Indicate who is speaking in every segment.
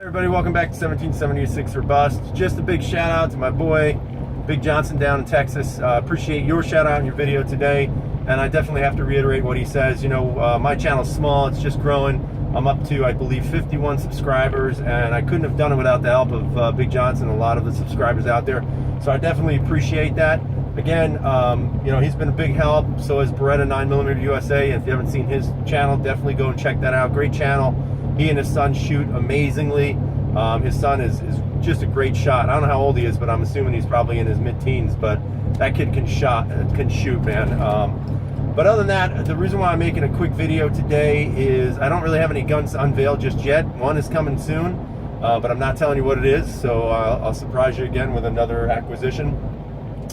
Speaker 1: Everybody, welcome back to 1776 or Bust. Just a big shout out to my boy Big Johnson down in Texas. Appreciate your shout out in your video today, and I definitely have to reiterate what he says. You know, my channel's small, it's just growing. I'm up to, I believe, 51 subscribers, and I couldn't have done it without the help of Big Johnson and a lot of the subscribers out there. So I definitely appreciate that. Again, you know, he's been a big help. So is Beretta 9mm USA. If you haven't seen his channel, definitely go and check that out. Great channel. He and his son shoot amazingly. His son is just a great shot. I don't know how old he is, but I'm assuming he's probably in his mid-teens. But that kid can shoot, man. But other than that, the reason why I'm making a quick video today is I don't really have any guns to unveil just yet. One is coming soon, but I'm not telling you what it is. So I'll surprise you again with another acquisition.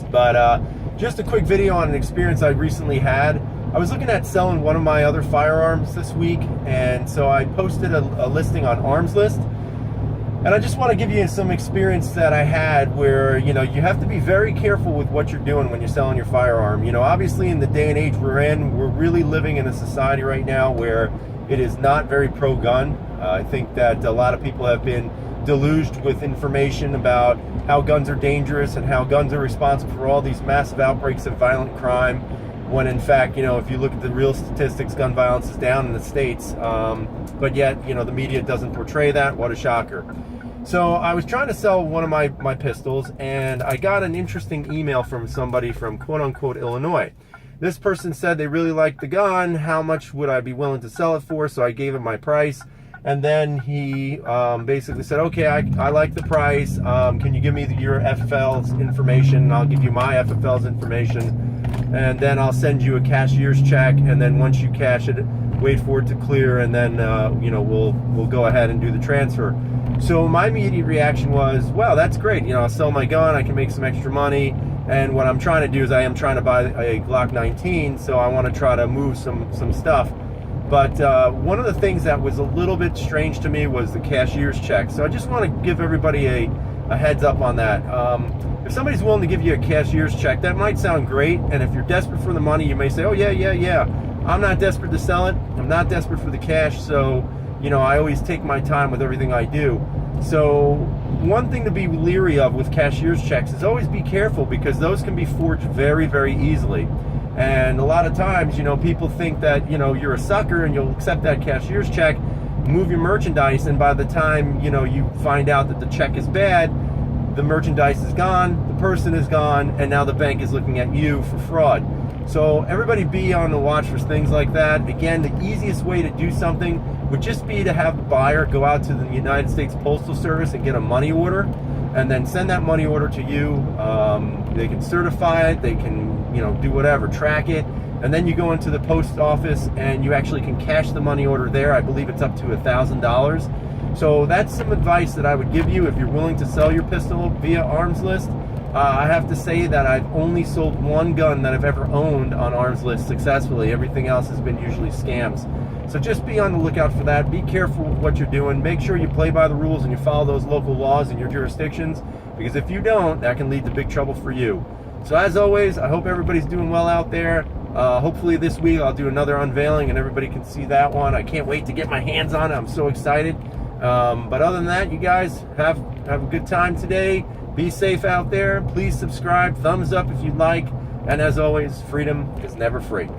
Speaker 1: But just a quick video on an experience I recently had. I was looking at selling one of my other firearms this week, and so I posted a listing on Arms List. And I just want to give you some experience that I had where, you know, you have to be very careful with what you're doing when you're selling your firearm. You know, obviously in the day and age we're in, we're really living in a society right now where it is not very pro-gun. I think that a lot of people have been deluged with information about how guns are dangerous and how guns are responsible for all these massive outbreaks of violent crime, when in fact, you know, if you look at the real statistics, gun violence is down in the States, but yet, you know, the media doesn't portray that. What a shocker. So I was trying to sell one of my pistols, and I got an interesting email from somebody from quote-unquote Illinois. This person said they really liked the gun, how much would I be willing to sell it for, so I gave him my price. And then he basically said, okay, I like the price. Can you give me your FFL's information? I'll give you my FFL's information. And then I'll send you a cashier's check. And then once you cash it, wait for it to clear. And then, you know, we'll go ahead and do the transfer. So my immediate reaction was, wow, that's great. You know, I'll sell my gun. I can make some extra money. And what I'm trying to do is I am trying to buy a Glock 19. So I want to try to move some stuff. But one of the things that was a little bit strange to me was the cashier's check. So I just want to give everybody a heads up on that. If somebody's willing to give you a cashier's check, that might sound great. And if you're desperate for the money, you may say, oh, yeah. I'm not desperate to sell it. I'm not desperate for the cash. So, you know, I always take my time with everything I do. So one thing to be leery of with cashier's checks is always be careful, because those can be forged very, very easily. And a lot of times, you know, people think that, you know, you're a sucker and you'll accept that cashier's check, move your merchandise, and by the time, you know, you find out that the check is bad, the merchandise is gone, the person is gone, and now the bank is looking at you for fraud. So everybody be on the watch for things like that. Again, the easiest way to do something would just be to have the buyer go out to the United States Postal Service and get a money order, and then send that money order to you. They can certify it, they can, you know, do whatever, track it, and then you go into the post office and you actually can cash the money order there. I believe it's up to $1,000. So that's some advice that I would give you if you're willing to sell your pistol via Arms List. I have to say that I've only sold one gun that I've ever owned on Arms List successfully. Everything else has been usually scams. So just be on the lookout for that. Be careful with what you're doing. Make sure you play by the rules and you follow those local laws in your jurisdictions, because if you don't, that can lead to big trouble for you. So as always, I hope everybody's doing well out there. Hopefully this week I'll do another unveiling and everybody can see that one. I can't wait to get my hands on it. I'm so excited. But other than that, you guys have a good time today. Be safe out there. Please subscribe. Thumbs up if you'd like. And as always, freedom is never free.